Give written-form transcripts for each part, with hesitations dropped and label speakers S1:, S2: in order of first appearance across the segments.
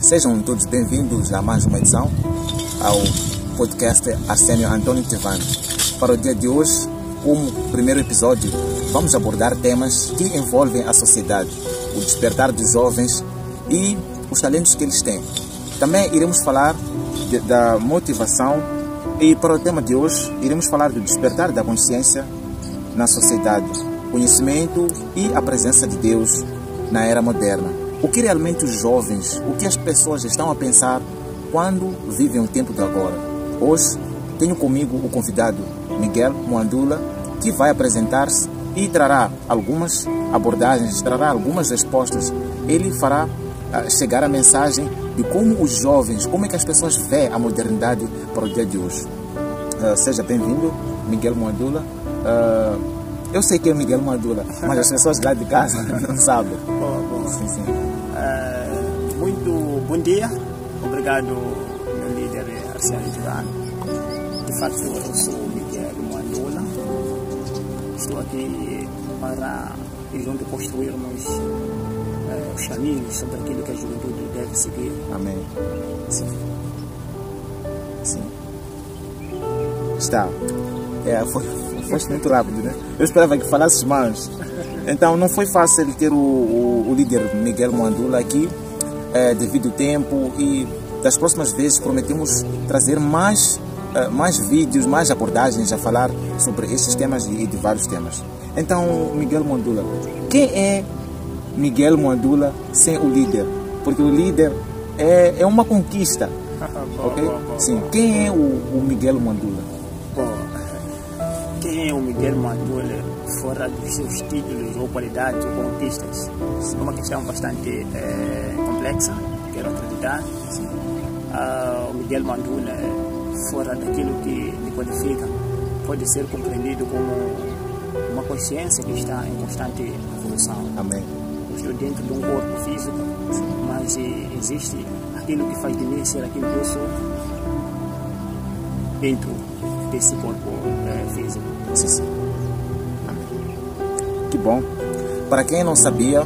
S1: Sejam todos bem-vindos a mais uma edição ao podcast Arsenio Antônio Tevan. Para o dia de hoje, como primeiro episódio, vamos abordar temas que envolvem a sociedade, o despertar dos jovens e os talentos que eles têm. Também iremos falar da motivação e para o tema de hoje iremos falar do despertar da consciência na sociedade, conhecimento e a presença de Deus na era moderna. O que realmente os jovens, o que as pessoas estão a pensar quando vivem o tempo de agora. Hoje tenho comigo o convidado Miguel Mwandula, que vai apresentar-se e trará algumas abordagens, trará algumas respostas. Ele fará chegar a mensagem de como os jovens, como é que as pessoas veem a modernidade para o dia de hoje. Seja bem-vindo, Miguel Mwandula. Eu sei que é Miguel Mwandula, mas as pessoas lá de casa não sabem.
S2: Bom.
S1: Sim.
S2: Muito bom dia. Obrigado, meu líder Arsenio Tevan. De fato, eu sou Miguel Mwandula. Estou aqui para junto construirmos os caminhos sobre aquilo que a juventude deve seguir.
S1: Amém. Sim. Está. Foi muito rápido, né? Eu esperava que falasses mais. Então não foi fácil ter o líder Miguel Mwandula aqui, devido ao tempo, e das próximas vezes prometemos trazer mais vídeos, mais abordagens a falar sobre estes temas e de vários temas. Então, Miguel Mwandula, quem é Miguel Mwandula sem o líder? Porque o líder é uma conquista. Ok? Sim. Quem é o Miguel Mwandula?
S2: Quem é o Miguel Mwandula fora dos seus títulos ou qualidades ou conquistas? É uma questão bastante complexa, quero acreditar. O Miguel Mwandula, fora daquilo que lhe qualifica, pode ser compreendido como uma consciência que está em constante evolução.
S1: Amém.
S2: Eu estou dentro de um corpo físico, mas existe aquilo que faz de mim ser aquilo que eu sou dentro desse corpo físico.
S1: Sim. Que bom. Para quem não sabia,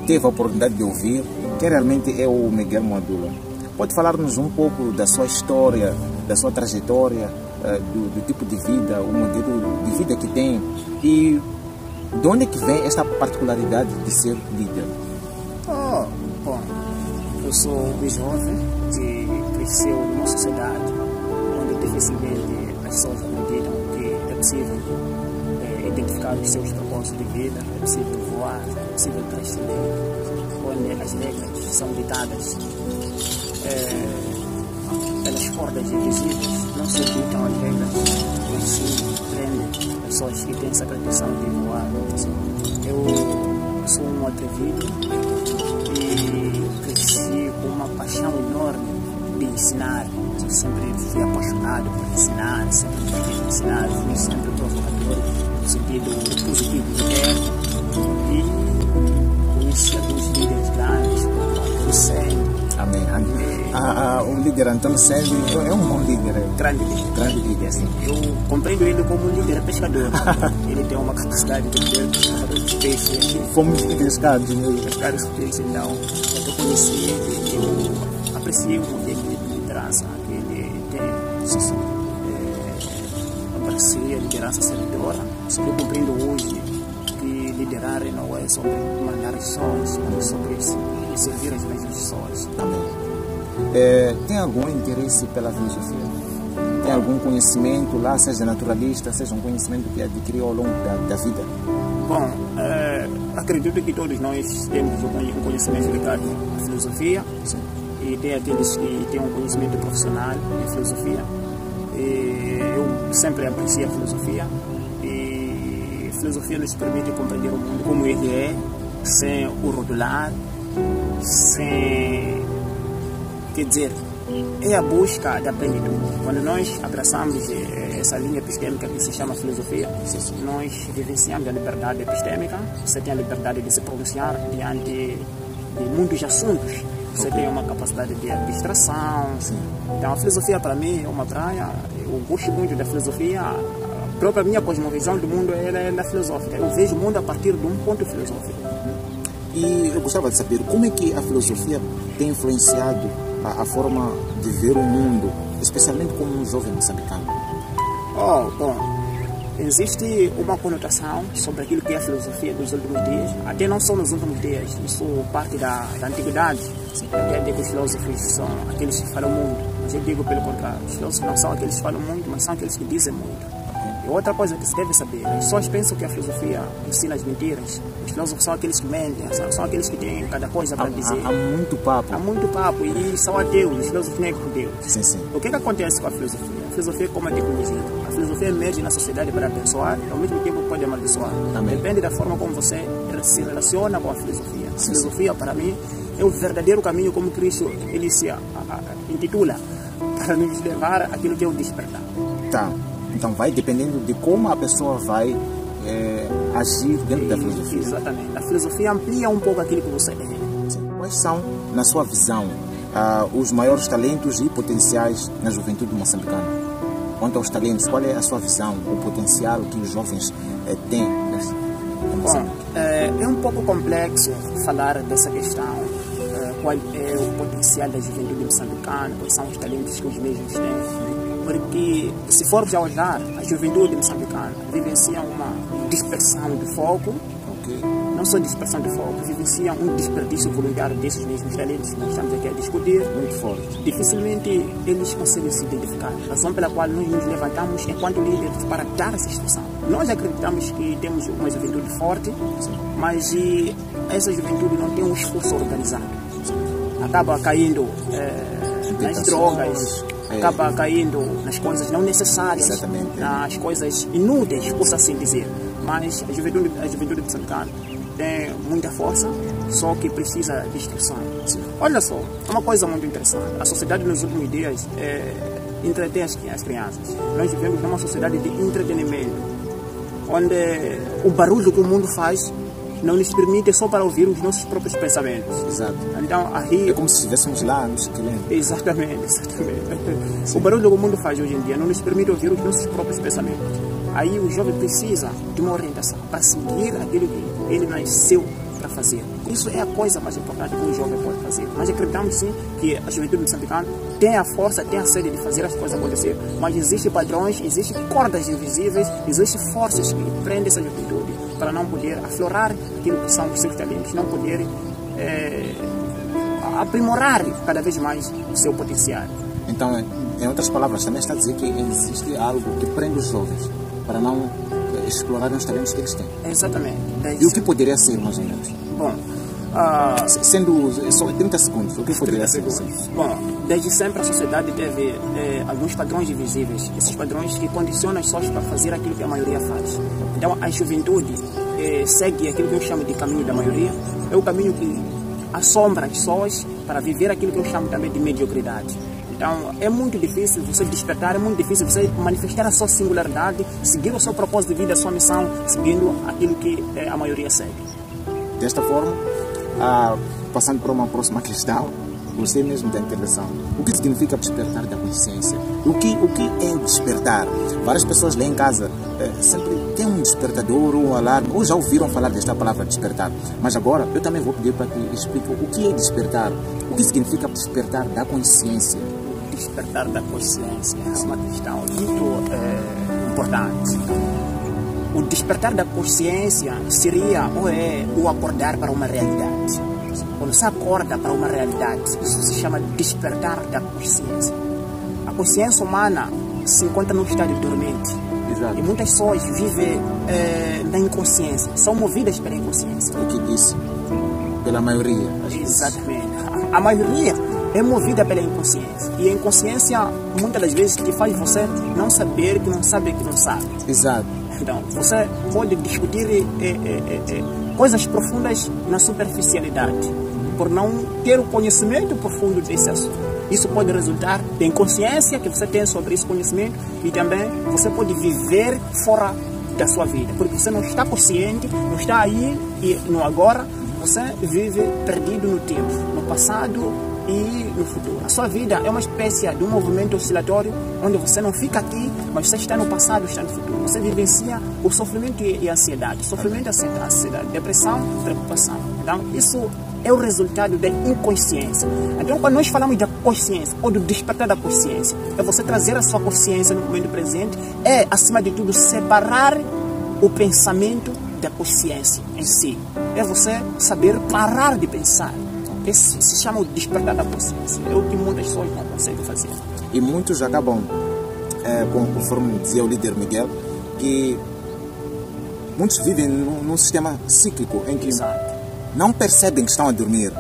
S1: teve a oportunidade de ouvir quem realmente é o Miguel Mwandula. Pode falar-nos um pouco da sua história, da sua trajetória, do tipo de vida, o modelo de vida que tem e de onde é que vem esta particularidade de ser líder?
S2: Bom, eu sou um jovem que cresceu numa sociedade onde dificilmente as pessoas acreditam que é possível identificar os seus propósitos de vida, é possível voar, é possível transcender, onde as regras são ditadas pelas cordas invisíveis, não se ditam as regras, mas sim prendem pessoas que têm essa pretensão de voar. Eu sou um atrevido e cresci com uma paixão enorme de ensinar. Eu sempre fui apaixonado por ensinar, sempre quis ensinar, fui sempre provocador no sentido positivo do termo e conheci alguns líderes grandes, como Antônio Célio.
S1: Amém. O líder Antônio Célio é um bom líder.
S2: Grande líder, sim. Eu compreendo ele como um líder pescador. Ele tem uma capacidade de poder pescar peixe.
S1: Fomos pescados,
S2: pescar os peixes, então eu conheci ele, eu aprecio o modelo de liderança que ele tem. Aprecio a liderança servidora. Eu compreendo hoje que liderar não é sobre mandar as pessoas, mas sobre servir as mesmas pessoas.
S1: Amém. Tem algum interesse pela filosofia? Tem algum conhecimento lá, seja naturalista, seja um conhecimento que adquiriu ao longo da vida?
S2: Bom, acredito que todos nós temos um conhecimento ligado à filosofia.
S1: Sim.
S2: E tem aqueles que têm um conhecimento profissional em filosofia. Eu sempre apreciei a filosofia e a filosofia nos permite compreender o mundo como ele é, sem o rotular, sem... Quer dizer, é a busca da plenitude. Quando nós abraçamos essa linha epistêmica que se chama filosofia, nós vivenciamos a liberdade epistêmica, você tem a liberdade de se pronunciar diante de muitos assuntos, você tem uma capacidade de abstração. Então a filosofia para mim é uma praia, eu gosto muito da filosofia, a própria minha cosmovisão do mundo ela é filosófica, eu vejo o mundo a partir de um ponto filosófico.
S1: E eu gostava de saber como é que a filosofia tem influenciado a forma de ver o mundo, especialmente como um jovem moçambicano.
S2: Bom, existe uma conotação sobre aquilo que é a filosofia dos últimos dias, até não só nos últimos dias, isso parte da antiguidade. A ideia de que os filósofos são aqueles que falam muito, mas eu digo pelo contrário, os filósofos não são aqueles que falam muito, mas são aqueles que dizem muito. E outra coisa que se deve saber, as pessoas pensam que a filosofia ensina as mentiras. Os filósofos são aqueles que mentem, são aqueles que têm cada coisa para dizer.
S1: Há muito papo.
S2: Há muito papo e são ateus, os filósofos negam Deus.
S1: Sim, sim.
S2: O que acontece com a filosofia? A filosofia, como é conhecida, a filosofia emerge na sociedade para abençoar, ao mesmo tempo pode amaldiçoar.
S1: Amém.
S2: Depende da forma como você se relaciona com a filosofia. A
S1: Sim,
S2: filosofia, para mim, é o verdadeiro caminho como Cristo ele se intitula, para nos levar àquilo que é o despertar.
S1: Tá. Então vai dependendo de como a pessoa vai agir dentro da filosofia.
S2: Exatamente. A filosofia amplia um pouco aquilo que você é.
S1: Sim. Quais são, na sua visão, os maiores talentos e potenciais na juventude moçambicana? Quanto aos talentos, qual é a sua visão, o potencial que os jovens têm?
S2: Bom, é um pouco complexo falar dessa questão. Qual é o potencial da juventude moçambicana, quais são os talentos que os mesmos têm. Porque, se formos a olhar, a juventude moçambicana vivencia uma dispersão de foco, não só dispersão de foco, vivencia um desperdício voluntário desses mesmos talentos que nós estamos aqui a discutir.
S1: Muito forte.
S2: Dificilmente eles conseguem se identificar, razão pela qual nós nos levantamos enquanto líderes para dar essa instrução. Nós acreditamos que temos uma juventude forte, mas essa juventude não tem um esforço organizado. Acaba caindo nas drogas, acaba caindo nas coisas não necessárias,
S1: exatamente,
S2: nas coisas inúteis, posso assim dizer. Mas a juventude moçambicana tem muita força, só que precisa de instrução. Olha só, uma coisa muito interessante. A sociedade nos últimos dias entretém as crianças. Nós vivemos numa sociedade de entretenimento, onde o barulho que o mundo faz não nos permite só para ouvir os nossos próprios pensamentos.
S1: Exato.
S2: Então, aí,
S1: é como se estivéssemos lá nos quilômetros.
S2: Exatamente. O barulho que o mundo faz hoje em dia não nos permite ouvir os nossos próprios pensamentos. Aí o jovem precisa de uma orientação para seguir aquilo que ele nasceu para fazer. Isso é a coisa mais importante que um jovem pode fazer. Nós acreditamos sim que a juventude moçambicana tem a força, tem a sede de fazer as coisas acontecer, mas existem padrões, existem cordas invisíveis, existem forças que prendem essa juventude para não poder aflorar aquilo que são os seus talentos, não poderem aprimorar cada vez mais o seu potencial.
S1: Então, em outras palavras, também está a dizer que existe algo que prende os jovens para não explorarem os talentos que eles têm.
S2: Exatamente.
S1: E o que poderia ser, mais ou menos?
S2: Bom,
S1: sendo só 30 segundos, o que poderia ser?
S2: Bom, desde sempre a sociedade teve alguns padrões invisíveis, esses padrões que condicionam as pessoas para fazer aquilo que a maioria faz. Então, a juventude segue aquilo que eu chamo de caminho da maioria, é o caminho que assombra as pessoas para viver aquilo que eu chamo também de mediocridade. Então, é muito difícil você despertar, é muito difícil você manifestar a sua singularidade, seguir o seu propósito de vida, a sua missão, seguindo aquilo que a maioria segue.
S1: Desta forma, passando para uma próxima questão, gostei mesmo da intervenção. O que significa despertar da consciência? O que é despertar? Várias pessoas lá em casa sempre têm um despertador ou um alarme, ou já ouviram falar desta palavra despertar. Mas agora eu também vou pedir para que explique o que é despertar. O que significa despertar da consciência?
S2: Despertar da consciência é uma questão muito importante. O despertar da consciência seria ou é o acordar para uma realidade. Quando você acorda para uma realidade, isso se chama despertar da consciência. A consciência humana se encontra num estado dormente.
S1: Exato.
S2: E muitas pessoas vivem na inconsciência, são movidas pela inconsciência.
S1: O que disse? Pela maioria.
S2: Exatamente. A maioria é movida pela inconsciência. E a inconsciência, muitas das vezes, te faz você não saber que não sabe que não sabe.
S1: Exato.
S2: Então, você pode discutir coisas profundas na superficialidade, por não ter o conhecimento profundo desse assunto. Isso pode resultar da inconsciência que você tem sobre esse conhecimento e também você pode viver fora da sua vida, porque você não está consciente, não está aí e no agora, você vive perdido no tempo, no passado e no futuro. A sua vida é uma espécie de um movimento oscilatório onde você não fica aqui, mas você está no passado, está no futuro. Você vivencia o sofrimento e a ansiedade. Sofrimento e a ansiedade, depressão, preocupação. Então, isso é o resultado da inconsciência. Então, quando nós falamos da consciência ou do despertar da consciência, é você trazer a sua consciência no momento presente, é, acima de tudo, separar o pensamento da consciência em si. É você saber parar de pensar. Esse se chama o despertar da consciência. É o que muitas pessoas não conseguem fazer.
S1: E muitos acabam, conforme dizia o líder Miguel, que muitos vivem num sistema cíclico em que não percebem que estão a dormir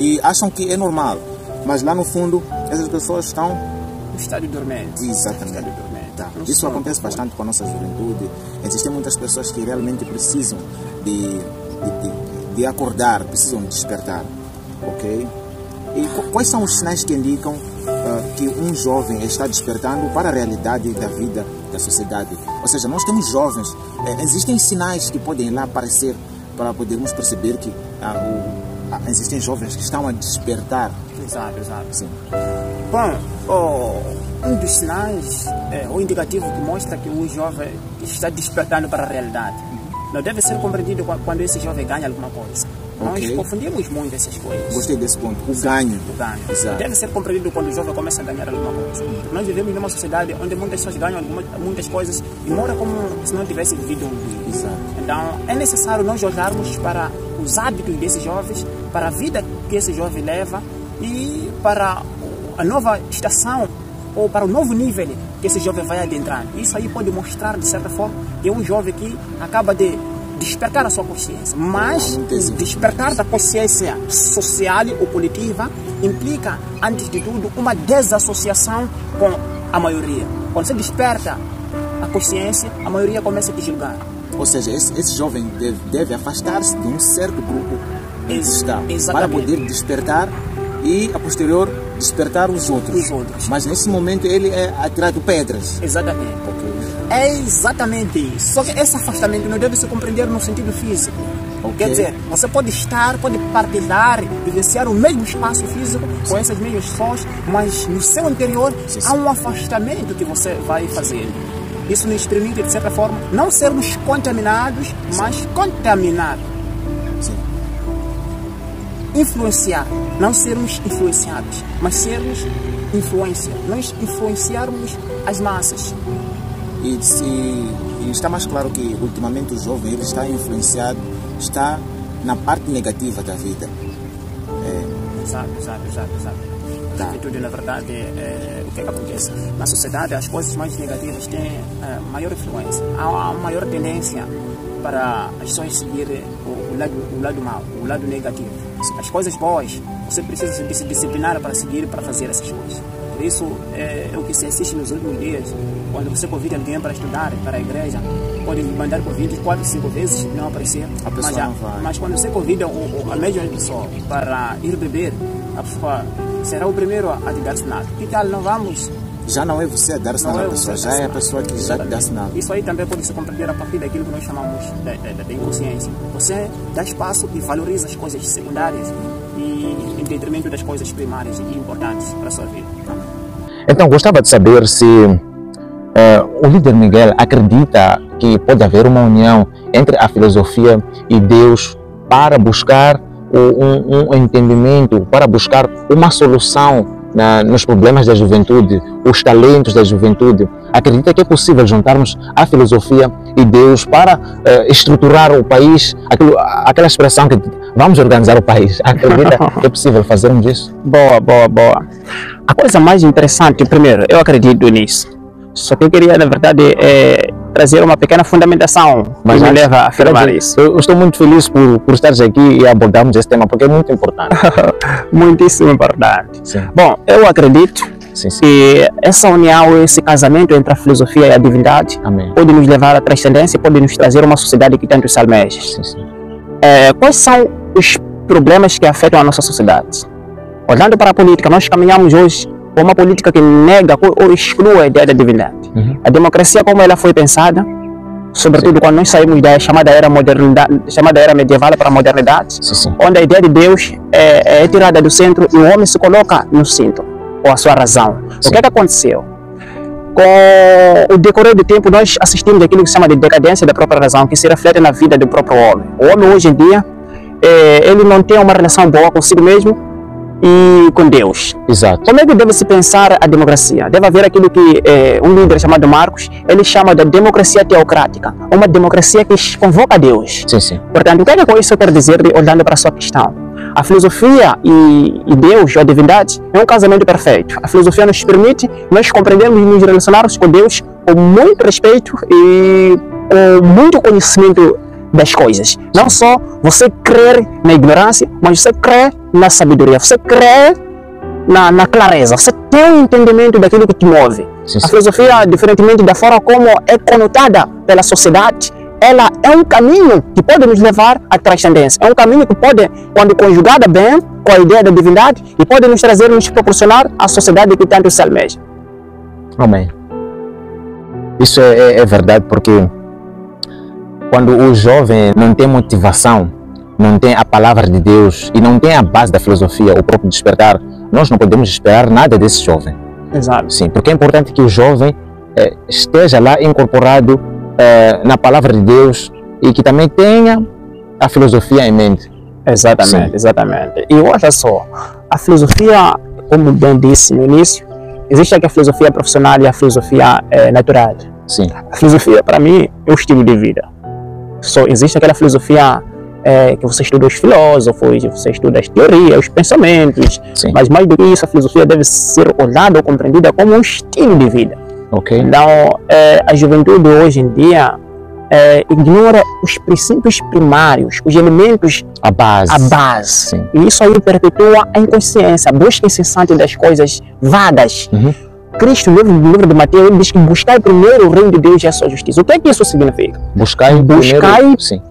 S1: e acham que é normal, mas lá no fundo essas pessoas estão
S2: no estado dormente.
S1: Exatamente. Isso acontece bastante com a nossa juventude. Existem muitas pessoas que realmente precisam de acordar, precisam despertar, ok? E quais são os sinais que indicam que um jovem está despertando para a realidade da vida da sociedade? Ou seja, nós temos jovens, existem sinais que podem lá aparecer para podermos perceber que existem jovens que estão a despertar.
S2: Exato.
S1: Sim.
S2: Bom, um dos sinais, o indicativo que mostra que o jovem está despertando para a realidade, não deve ser compreendido quando esse jovem ganha alguma coisa. Nós confundimos muito essas coisas.
S1: Gostei desse ponto. O ganho.
S2: Exato. Deve ser compreendido quando o jovem começa a ganhar alguma coisa. Nós vivemos numa sociedade onde muitas pessoas ganham muitas coisas e moram como se não tivessem vivido um dia.
S1: Exato.
S2: Então, é necessário nós olharmos para os hábitos desses jovens, para a vida que esse jovem leva e para a nova estação ou para o novo nível que esse jovem vai adentrar. Isso aí pode mostrar, de certa forma, que é um jovem que acaba de despertar a sua consciência, mas o despertar da consciência social ou coletiva implica, antes de tudo, uma desassociação com a maioria. Quando você desperta a consciência, a maioria começa a te julgar.
S1: Ou seja, esse jovem deve afastar-se de um certo grupo em que está, para poder despertar e, a posterior, despertar os outros. Mas nesse momento ele é atirado pedras.
S2: Exatamente. É exatamente isso. Só que esse afastamento não deve se compreender no sentido físico. Quer dizer, você pode partilhar, vivenciar o mesmo espaço físico com essas mesmas pessoas, mas no seu interior há um afastamento que você vai fazer. Isso nos permite, de certa forma, não sermos contaminados, mas contaminar. Influenciar, não sermos influenciados, mas sermos influência. Nós influenciarmos as massas.
S1: E está mais claro que ultimamente o jovem ele está influenciado, está na parte negativa da vida.
S2: Exato. Tudo, na verdade, o que acontece? Na sociedade, as coisas mais negativas têm maior influência. Há uma maior tendência para as pessoas seguirem o lado mau, o lado negativo. As coisas boas, você precisa se disciplinar para seguir, para fazer essas coisas. Por isso, é o que se assiste nos últimos dias. Quando você convida alguém para estudar, para a igreja, pode mandar convite 4, 5 vezes, não aparecer. Mas quando você convida a mesma pessoa para ir beber, a pessoa será o primeiro a te dar sinal. Que tal, não vamos?
S1: Já não é você a dar sinal à pessoa, já é a pessoa que já te dá sinal.
S2: Isso aí também pode se compreender a partir daquilo que nós chamamos da inconsciência. Você dá espaço e valoriza as coisas secundárias e em detrimento das coisas primárias e importantes para a sua vida.
S3: Então, gostava de saber se o líder Miguel acredita que pode haver uma união entre a filosofia e Deus para buscar um entendimento, para buscar uma solução nos problemas da juventude, os talentos da juventude. Acredita que é possível juntarmos a filosofia e Deus para estruturar o país, aquela expressão que vamos organizar o país. Acredita que é possível fazermos isso?
S2: Boa. A coisa mais interessante, primeiro, eu acredito nisso. Só que eu queria, na verdade, trazer uma pequena fundamentação que me leva a afirmar isso.
S3: Eu estou muito feliz por estares aqui e abordarmos esse tema, porque é muito importante.
S2: Muitíssimo importante.
S3: Sim.
S2: Bom, eu acredito que essa união, esse casamento entre a filosofia e a divindade pode nos levar à transcendência e pode nos trazer uma sociedade que tanto se almeja. Quais são os problemas que afetam a nossa sociedade? Olhando para a política, nós caminhamos hoje com uma política que nega ou exclui a ideia da divindade. A democracia, como ela foi pensada, sobretudo quando nós saímos da chamada era medieval para a modernidade, onde a ideia de Deus é tirada do centro e o homem se coloca no centro, ou a sua razão. O que é que aconteceu? Com o decorrer do tempo, nós assistimos àquilo que se chama de decadência da própria razão, que se reflete na vida do próprio homem. O homem, hoje em dia, ele não tem uma relação boa consigo mesmo e com Deus.
S3: Exato.
S2: Como é que deve se pensar a democracia? Deve haver aquilo que um líder chamado Marcos, ele chama de democracia teocrática, uma democracia que convoca Deus.
S3: Sim, sim.
S2: Portanto, o que é que com isso eu quero dizer olhando para a sua questão? A filosofia e Deus, ou a divindade, é um casamento perfeito. A filosofia nos permite nós compreendermos e nos relacionarmos com Deus com muito respeito e com muito conhecimento das coisas. Não só você crer na ignorância, mas você crê na sabedoria, você crê na clareza, você tem um entendimento daquilo que te move.
S3: Sim, sim.
S2: A filosofia, diferentemente da forma como é conotada pela sociedade, ela é um caminho que pode nos levar à transcendência. É um caminho que pode, quando conjugada bem com a ideia da divindade, e pode nos proporcionar a sociedade que tanto se almeja.
S3: Amém. Isso é verdade, porque quando o jovem não tem motivação, não tem a palavra de Deus e não tem a base da filosofia, o próprio despertar, nós não podemos esperar nada desse jovem.
S2: Exato.
S3: Sim, porque é importante que o jovem esteja lá incorporado na palavra de Deus e que também tenha a filosofia em mente.
S2: Exatamente,
S3: Sim.
S2: Exatamente. E olha só, a filosofia, como bem disse no início, existe aqui a filosofia profissional e a filosofia natural.
S3: Sim.
S2: A filosofia, para mim, é um estilo de vida. Só existe aquela filosofia que você estuda os filósofos, você estuda as teorias, os pensamentos,
S3: Sim.
S2: mas mais do que isso, a filosofia deve ser olhada ou compreendida como um estilo de vida.
S3: Ok.
S2: Então, a juventude hoje em dia ignora os princípios primários, os elementos,
S3: A base.
S2: a base.
S3: Sim.
S2: E isso aí perpetua a inconsciência, a busca incessante das coisas vagas.
S3: Uhum.
S2: Cristo, no livro de Mateus, ele diz que buscar primeiro o reino de Deus e a sua justiça. O que é que isso significa?
S3: Buscai
S2: Buscai
S3: Sim.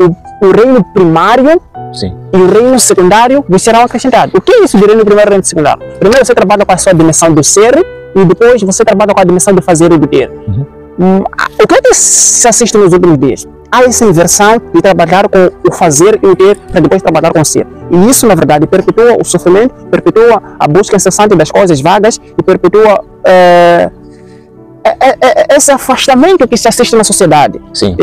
S2: o reino primário
S3: Sim.
S2: e o reino secundário vos serão acrescentados. O que é isso de reino primário e reino secundário? Primeiro você trabalha com a sua dimensão do ser e depois você trabalha com a dimensão do fazer e do ter.
S3: Uhum.
S2: O que é que se assiste nos últimos dias? Há essa inversão de trabalhar com o fazer e o ter para depois trabalhar com o ser. E isso, na verdade, perpetua o sofrimento, perpetua a busca incessante das coisas vagas e perpetua esse afastamento que se assiste na sociedade
S3: Sim.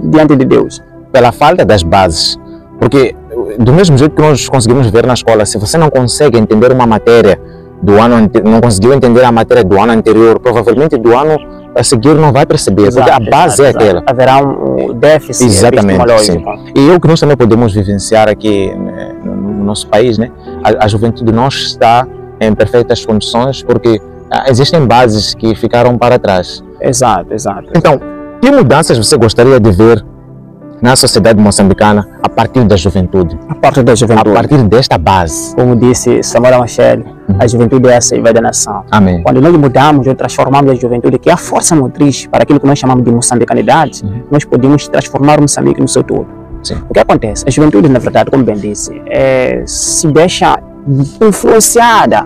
S2: diante de Deus.
S3: Pela falta das bases. Porque, do mesmo jeito que nós conseguimos ver na escola, se você não consegue entender uma matéria do ano não conseguiu entender a matéria do ano anterior, provavelmente do ano a seguir não vai perceber, porque a base é aquela.
S2: Haverá um déficit
S3: Exatamente, sim.
S2: epistemológico.
S3: E o que nós também podemos vivenciar aqui no nosso país, né? A juventude não está em perfeitas condições porque existem bases que ficaram para trás.
S2: Exato, exato.
S3: Então, que mudanças você gostaria de ver na sociedade moçambicana a partir da juventude?
S2: A parte da
S3: A
S2: juventude.
S3: partir desta base.
S2: Como disse Samora Machel, a juventude é a seiva da nação.
S3: Amém.
S2: Quando nós mudamos ou transformamos a juventude, que é a força motriz para aquilo que nós chamamos de moçambicanidade, nós podemos transformar o Moçambique no seu todo.
S3: Sim.
S2: O que acontece? A juventude, na verdade, como bem disse, se deixa influenciada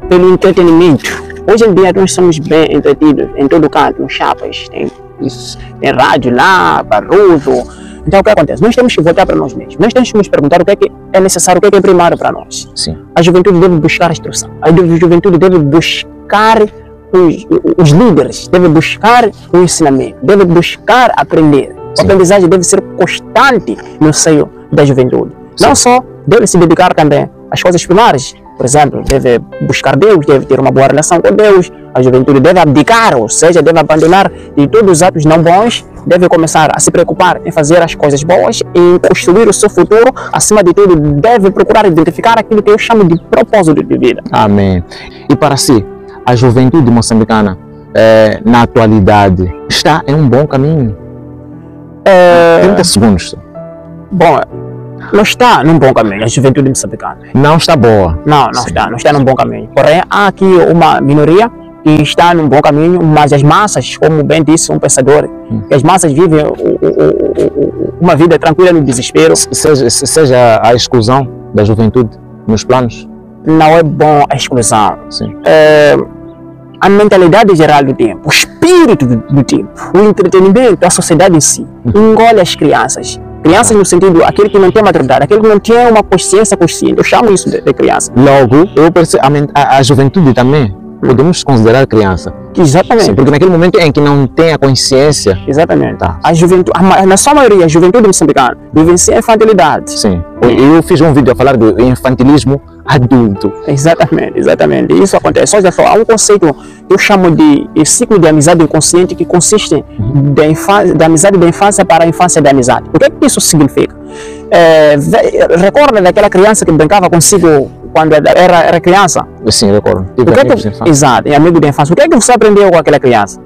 S2: pelo entretenimento. Hoje em dia nós somos bem entretidos em todo canto, nos chapas, tem rádio lá, barulho. Então o que acontece? Nós temos que voltar para nós mesmos. Nós temos que nos perguntar o que é necessário, o que é primário para nós.
S3: Sim.
S2: A juventude deve buscar a instrução. A juventude deve buscar os líderes, deve buscar o ensinamento, deve buscar aprender. A
S3: Sim.
S2: aprendizagem deve ser constante no seio da juventude.
S3: Sim.
S2: Não só deve se dedicar também às coisas primárias. Por exemplo, deve buscar Deus, deve ter uma boa relação com Deus. A juventude deve abdicar, ou seja, deve abandonar de todos os atos não bons, deve começar a se preocupar em fazer as coisas boas, em construir o seu futuro. Acima de tudo, deve procurar identificar aquilo que eu chamo de propósito de vida.
S3: Amém. E para si, a juventude moçambicana, na atualidade, está em um bom caminho? 30 segundos.
S2: Bom, não está num bom caminho a juventude moçambicana.
S3: Não está boa.
S2: Não está num bom caminho. Porém, há aqui uma minoria que está num bom caminho, mas as massas, como bem disse um pensador, que as massas vivem uma vida tranquila no desespero.
S3: Seja a exclusão da juventude nos planos?
S2: Não é bom a exclusão.
S3: Sim.
S2: A mentalidade geral do tempo, o espírito do tempo, o entretenimento, a sociedade em si, engole as crianças. Crianças no sentido, aquele que não tem maturidade, aquele que não tem uma consciência consciente. Eu chamo isso de criança.
S3: Logo, eu percebo, a juventude também podemos considerar criança.
S2: Exatamente.
S3: Sim, porque naquele momento em que não tem a consciência.
S2: Exatamente.
S3: Tá.
S2: A juventude, na sua maioria, a juventude moçambicana vivencia a infantilidade.
S3: Sim. Eu fiz um vídeo a falar do infantilismo adulto.
S2: Exatamente, exatamente. Isso acontece. Olha só, há um conceito que eu chamo de ciclo de amizade inconsciente que consiste da amizade da infância para a infância da amizade. O que é que isso significa? Recorda daquela criança que brincava consigo quando era criança?
S3: Sim, recordo.
S2: Exato, é amigo da infância. O que é que você aprendeu com aquela criança?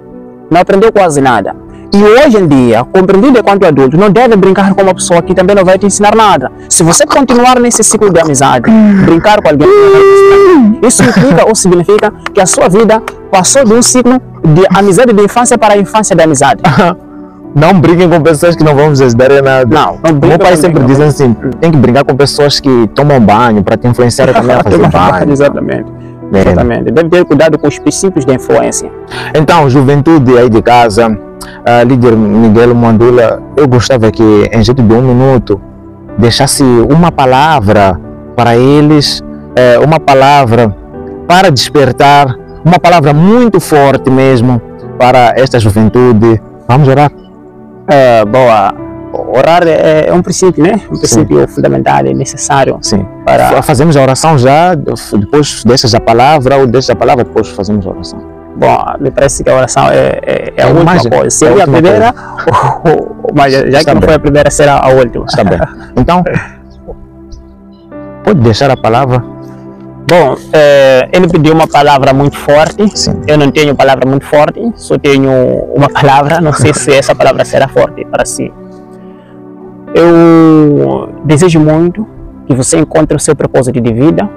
S2: Não aprendeu quase nada. E hoje em dia, compreendido enquanto adulto, não deve brincar com uma pessoa que também não vai te ensinar nada. Se você continuar nesse ciclo de amizade, brincar com alguém, isso implica ou significa que a sua vida passou de um ciclo de amizade de infância para a infância da amizade.
S3: Não brinquem com pessoas que não vão vos ajudar em nada.
S2: Não
S3: meu pai sempre diz assim, tem que brincar com pessoas que tomam banho para te influenciar também a fazer banho.
S2: Exatamente. Exatamente. Deve ter cuidado com os princípios da influência.
S3: Então, juventude aí de casa, líder Miguel Mwandula, eu gostava que em jeito de 1 minuto deixasse uma palavra para eles, uma palavra para despertar, uma palavra muito forte mesmo para esta juventude. Vamos orar?
S2: Boa. Orar é um princípio, né? Um princípio fundamental, é necessário.
S3: Sim.
S2: Para...
S3: Fazemos a oração já, depois deixas a palavra, ou deixas a palavra, depois fazemos a oração.
S2: Bom, me parece que a oração é a última coisa. Seria a primeira, mas já que não foi a primeira, será a última.
S3: Está bem. Então, pode deixar a palavra?
S2: Bom, ele pediu uma palavra muito forte.
S3: Sim.
S2: Eu não tenho palavra muito forte, só tenho uma palavra. Não sei se essa palavra será forte para si. Eu desejo muito que você encontre o seu propósito de vida.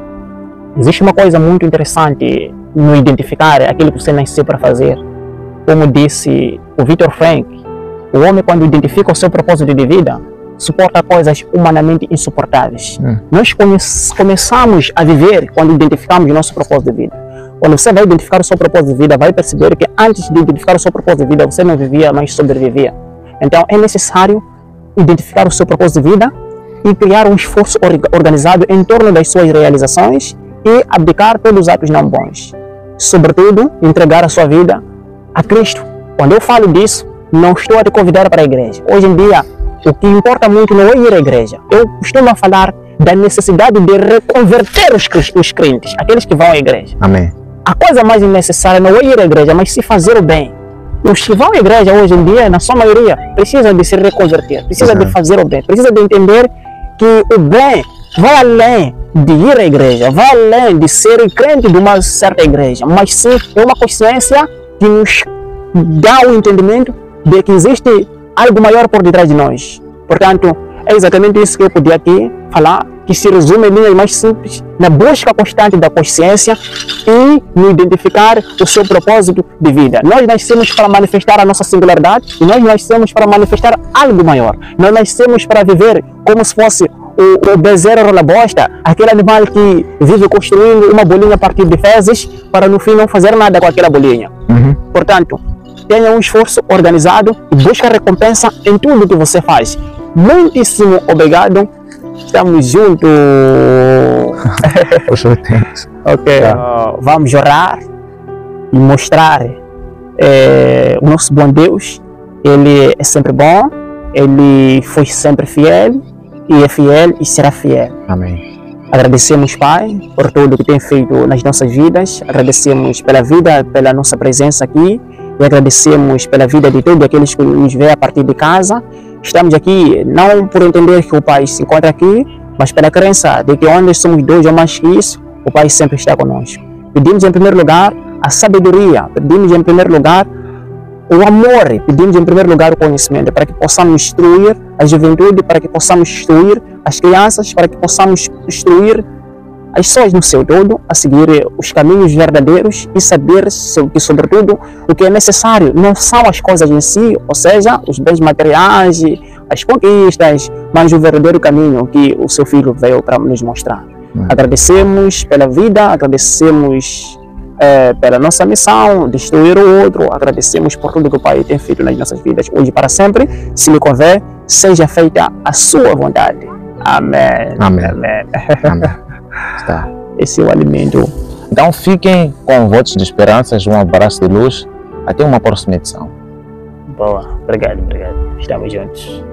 S2: Existe uma coisa muito interessante no identificar aquilo que você nasceu para fazer. Como disse o Viktor Frankl, o homem, quando identifica o seu propósito de vida, suporta coisas humanamente insuportáveis. Nós começamos a viver quando identificamos o nosso propósito de vida. Quando você vai identificar o seu propósito de vida, vai perceber que antes de identificar o seu propósito de vida, você não vivia, mas sobrevivia. Então é necessário identificar o seu propósito de vida e criar um esforço organizado em torno das suas realizações e abdicar todos os atos não bons. Sobretudo, entregar a sua vida a Cristo. Quando eu falo disso, não estou a te convidar para a igreja. Hoje em dia, o que importa muito não é ir à igreja. Eu costumo falar da necessidade de reconverter os crentes, aqueles que vão à igreja.
S3: Amém.
S2: A coisa mais necessária não é ir à igreja, mas se fazer o bem. Os que vão à igreja hoje em dia, na sua maioria, precisam de se reconverter, precisam de fazer o bem, precisam de entender que o bem vai além de ir à igreja, vai além de ser crente de uma certa igreja, mas sim é uma consciência que nos dá o entendimento de que existe algo maior por detrás de nós. Portanto, é exatamente isso que eu podia aqui falar, que se resume em linhas mais simples, na busca constante da consciência e no identificar o seu propósito de vida. Nós nascemos para manifestar a nossa singularidade e nós nascemos para manifestar algo maior. Nós nascemos para viver como se fosse o bezerro rola bosta, aquele animal que vive construindo uma bolinha a partir de fezes para no fim não fazer nada com aquela bolinha. Portanto, tenha um esforço organizado e busque a recompensa em tudo que você faz. Muitíssimo obrigado. Estamos juntos. Ok. Vamos orar e mostrar o nosso bom Deus. Ele é sempre bom. Ele foi sempre fiel. E é fiel e será fiel.
S3: Amém.
S2: Agradecemos, Pai, por tudo que tem feito nas nossas vidas. Agradecemos pela vida, pela nossa presença aqui. E agradecemos pela vida de todos aqueles que nos vê a partir de casa. Estamos aqui não por entender que o Pai se encontra aqui, mas pela crença de que onde somos dois ou mais que isso, o Pai sempre está conosco. Pedimos em primeiro lugar a sabedoria, pedimos em primeiro lugar o amor, pedimos em primeiro lugar o conhecimento, para que possamos instruir a juventude, para que possamos instruir as crianças, para que possamos instruir as pessoas no seu todo a seguir os caminhos verdadeiros e saber que, sobretudo, o que é necessário não são as coisas em si, ou seja, os bens materiais, as conquistas, mas o verdadeiro caminho que o seu filho veio para nos mostrar. Agradecemos pela vida, agradecemos pela nossa missão, destruir o outro, agradecemos por tudo que o Pai tem feito nas nossas vidas, hoje e para sempre. Se lhe convém, seja feita a sua vontade. Amém.
S3: Amém. Amém. Amém. Está.
S2: Esse é o alimento
S3: Então fiquem com votos de esperanças, um abraço de luz, até uma próxima edição.
S2: Boa, obrigado. Estamos juntos.